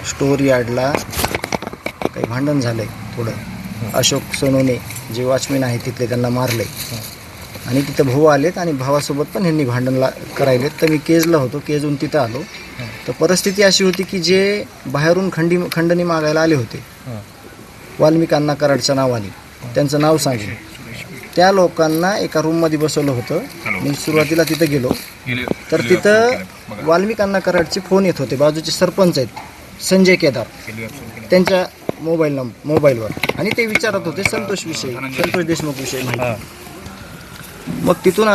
Store यार्डला काही भांडण झालं आहे थोडं. अशोक सोनोने जे वॉचमॅन आहे तिथले त्यांना मारले आणि तिथं भाऊ आलेत आणि भावासोबत पण ह्यांनी भांडणला करायलेत. तर मी केजला होतो, केजहून तिथं आलो. तर परिस्थिती अशी होती की जे बाहेरून खंडणी मागायला आले होते वाल्मिकांना कराडच्या नावाने, त्यांचं नाव सांगून त्या लोकांना एका रूममध्ये बसवलं होतं. मी सुरुवातीला तिथं गेलो तर तिथं वाल्मिकांना कराडचे फोन येत होते. बाजूचे सरपंच आहेत संजय केदार, त्यांच्या मोबाईलवर, आणि ते विचारत होते संतोष देशमुख विषयी माहिती. मग तिथून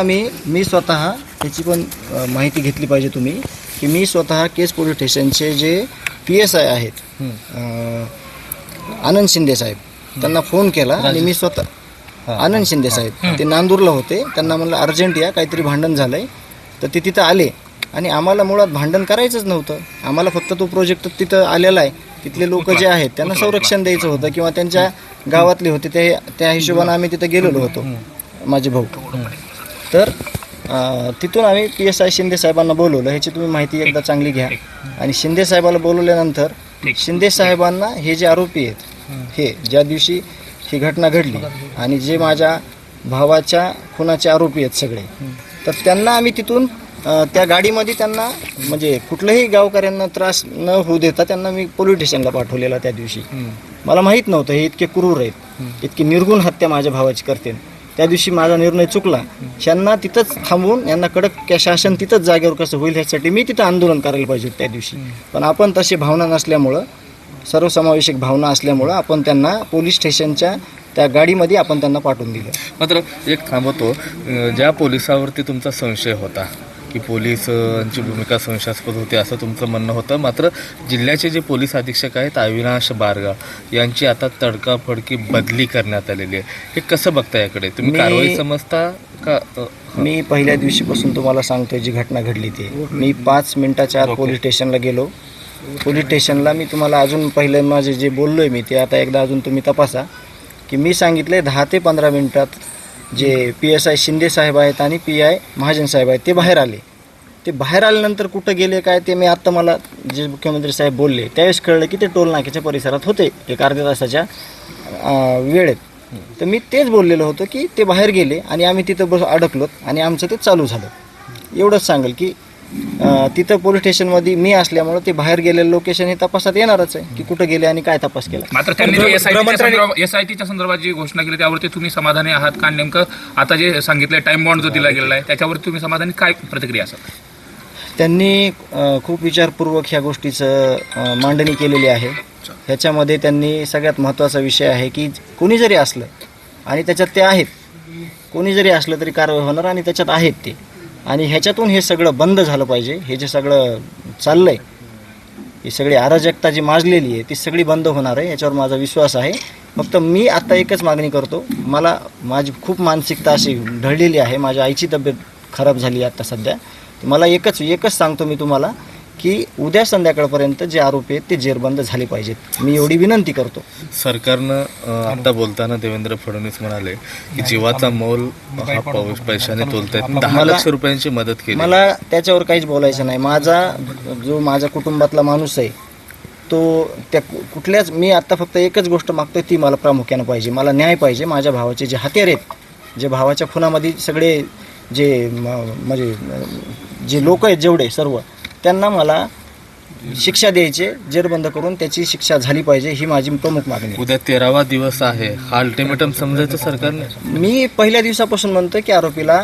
मी स्वतः त्याची पण माहिती घेतली पाहिजे तुम्ही, की मी स्वतः केज पोलीस स्टेशनचे जे PSI आहेत आनंद शिंदे साहेब, त्यांना फोन केला आणि मी स्वतः आनंद शिंदे साहेब ते नांदूरला होते, त्यांना म्हणलं अर्जंट या, काहीतरी भांडण झालं आहे. तर ते तिथं आले आणि आम्हाला मुळात भांडण करायचंच नव्हतं. आम्हाला फक्त तो प्रोजेक्ट तिथं आलेला आहे, तिथले लोक जे आहेत त्यांना संरक्षण द्यायचं होतं किंवा त्यांच्या गावातले होते त्या हिशोबानं आम्ही तिथं गेलेलो होतो, माझे भाऊ. तर तिथून आम्ही PSI शिंदे साहेबांना बोलवलं. ह्याची तुम्ही माहिती एकदा चांगली घ्या. आणि शिंदे साहेबाला बोलवल्यानंतर शिंदे साहेबांना हे जे आरोपी आहेत, हे ज्या दिवशी ही घटना घडली आणि जे माझ्या भावाच्या खुनाचे आरोपी आहेत सगळे, तर त्यांना आम्ही तिथून त्या गाडीमध्ये त्यांना म्हणजे कुठल्याही गावकऱ्यांना त्रास न होऊ देता त्यांना मी पोलीस स्टेशनला पाठवलेला. त्या दिवशी मला माहीत नव्हतं हे इतके क्रूर आहेत, इतकी निर्गुण हत्या माझ्या भावाची करते. त्या दिवशी माझा निर्णय चुकला. यांना तिथंच थांबवून यांना कडक शासन तिथंच जागेवर कसं होईल ह्यासाठी मी तिथं आंदोलन करायला पाहिजे त्या दिवशी. पण आपण तशी भावना नसल्यामुळं, सर्वसमावेशक भावना असल्यामुळं आपण त्यांना पोलीस स्टेशनच्या त्या गाडीमध्ये आपण त्यांना पाठवून दिलं. मात्र एक थांबवतो, ज्या पोलिसावरती तुमचा संशय होता की पोलिसांची भूमिका संशयास्पद होती असं तुमचं म्हणणं होतं, मात्र जिल्ह्याचे जे पोलीस अधीक्षक आहेत अविनाश बारगाव यांची आता तडकाफडकी बदली करण्यात आलेली आहे. हे कसं बघता याकडे तुम्ही? कारवाई समजता का? मी पहिल्या दिवशीपासून तुम्हाला सांगतोय जी घटना घडली ती, मी 5 मिनिटाच्या आत पोलीस स्टेशनला गेलो. पोलीस स्टेशनला मी तुम्हाला अजून पहिले माझे जे बोललोय मी ते आता एकदा अजून तुम्ही तपासा, की मी सांगितले 10 ते 15 मिनिटात जे PSI शिंदे साहेब आहेत आणि PI महाजन साहेब आहेत ते बाहेर आले. ते बाहेर आल्यानंतर कुठं गेले काय ते मी आत्ता मला जे मुख्यमंत्री साहेब बोलले त्यावेळेस कळलं की ते टोल नाक्याच्या परिसरात होते एक अर्ध्या तासाच्या वेळेत. तर मी तेच बोललेलं होतं की ते बाहेर गेले आणि आम्ही तिथं अडकलोत आणि आमचं ते चालू झालं. एवढंच सांगेल की तिथं पोलीस स्टेशनमध्ये मी असल्यामुळं ते बाहेर गेलेलं लोकेशन हे तपासात येणारच आहे की कुठं गेले आणि काय तपास केला. मात्र त्यांनी SITच्या संदर्भात जी घोषणा केली त्यावरती तुम्ही समाधानी आहात का? नेमकं आता जे सांगितलं टाइम बॉन्ड जो दिला गेलेला आहे त्याच्यावरती तुम्ही समाधानी, काय प्रतिक्रिया असेल? त्यांनी खूप विचारपूर्वक ह्या गोष्टीचं मांडणी केलेली आहे. ह्याच्यामध्ये त्यांनी सगळ्यात महत्त्वाचा विषय आहे की कोणी जरी असलं आणि त्याच्यात ते आहेत, कोणी जरी असलं तरी कारवाई होणार आणि त्याच्यात आहेत ते, आणि ह्याच्यातून हे सगळं बंद झालं पाहिजे. हे जे सगळं चाललं आहे, ही सगळी अराजकता जी माजलेली आहे ती सगळी बंद होणार आहे, याच्यावर माझा विश्वास आहे. फक्त मी आत्ता एकच मागणी करतो, माझी खूप मानसिकता अशी ढळलेली आहे, माझ्या आईची तब्येत खराब झाली आहे आत्ता सध्या. मला एकच सांगतो मी तुम्हाला की उद्या संध्याकाळपर्यंत जे आरोपी आहेत ते जेरबंद झाले पाहिजेत, मी एवढी विनंती करतो. सरकारनं आता बोलताना देवेंद्र फडणवीस म्हणाले की जीवाचा मोल हा पैशाने तोलतायत, 10 लाख रुपयांची मदत केली. मला त्याच्यावर काहीच बोलायचं नाही. माझ्या कुटुंबातला माणूस आहे तो त्या कुठल्याच, मी आत्ता फक्त एकच गोष्ट मागतोय ती मला प्रामुख्यानं पाहिजे, मला न्याय पाहिजे. माझ्या भावाचे जे हत्यार आहेत, जे भावाच्या खुनामध्ये सगळे जे म्हणजे जे लोक आहेत जेवढे सर्व, त्यांना मला शिक्षा द्यायचे, जेरबंद करून त्याची शिक्षा झाली पाहिजे, ही माझी प्रमुख मागणी. उद्या 13वा दिवस आहे, हा अल्टिमेटम समजायचं सरकारने. मी पहिल्या दिवसापासून म्हणतोय की आरोपीला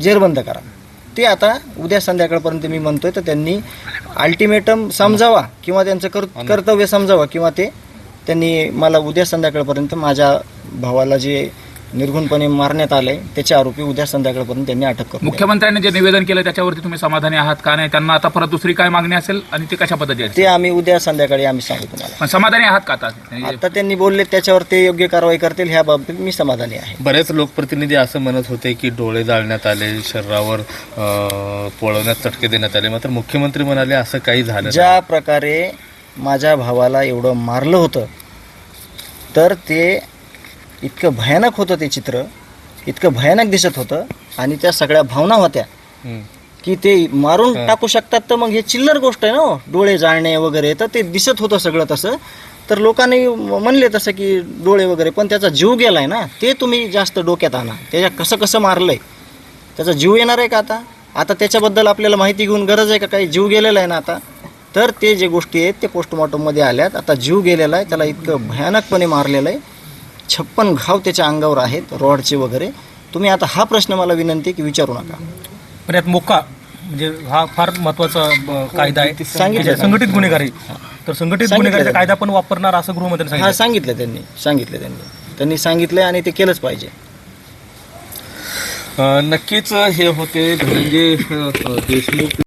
जेरबंद करा. ते आता उद्या संध्याकाळपर्यंत मी म्हणतोय तर त्यांनी अल्टिमेटम समजावा किंवा त्यांचं कर्तव्य समजावा, किंवा त्यांनी मला उद्या संध्याकाळपर्यंत माझ्या भावाला जे निर्घुणपणे मारण्यात आलंय त्याचे आरोपी उद्या संध्याकाळपर्यंत त्यांनी अटक करू. मुख्यमंत्र्यांनी जे निवेदन केलं त्याच्यावरती तुम्ही समाधानी आहात का नाही? त्यांना आता परत दुसरी काय मागणी असेल आणि ते कशा पद्धतीने ते आम्ही उद्या संध्याकाळी आम्ही सांगू तुम्हाला. पण समाधानी आहात का? आता त्यांनी बोलले त्याच्यावर ते योग्य कारवाई करतील ह्या बाबतीत मी समाधानी आहे. बरेच लोकप्रतिनिधी असं म्हणत होते की डोळे जाळण्यात आले, शरीरावर पोळवण्यात चटके देण्यात आले, मात्र मुख्यमंत्री म्हणाले असं काही झालं. ज्या प्रकारे माझ्या भावाला एवढं मारलं होतं तर ते इतकं भयानक होतं, ते चित्र इतकं भयानक दिसत होतं आणि त्या सगळ्या भावना होत्या की ते मारून टाकू शकतात, तर मग हे चिल्लर गोष्ट आहे ना हो. डोळे जाळणे वगैरे, तर ते दिसत होतं सगळं तसं, तर लोकांनी म्हणले तसं की डोळे वगैरे, पण त्याचा जीव गेलाय ना, ते तुम्ही जास्त डोक्यात आणा. त्याच्या कसं कसं मारलंय, त्याचा जीव येणार आहे का आता त्याच्याबद्दल आपल्याला माहिती घेऊन गरज आहे का? काही जीव गेलेला आहे ना आता. तर ते जे गोष्टी आहेत ते पोस्टमॉर्टममध्ये आल्यात. आता जीव गेलेला आहे, त्याला इतकं भयानकपणे मारलेलं आहे, 56 घाव त्याच्या अंगावर आहेत, रॉडचे वगैरे. तुम्ही आता हा प्रश्न मला विनंती की विचारू नका. पण यात मोका म्हणजे हा फार महत्वाचा कायदा आहे. सांगितलं. संघटित गुन्हेगारी, तर संघटित गुन्हेगारीचा कायदा पण वापरणार असं गृहमंत्र्यांनी हा सांगितलं. सांगितलं त्यांनी सांगितलंय आणि ते केलंच पाहिजे. नक्कीच हे होते धनंजय देशमुख.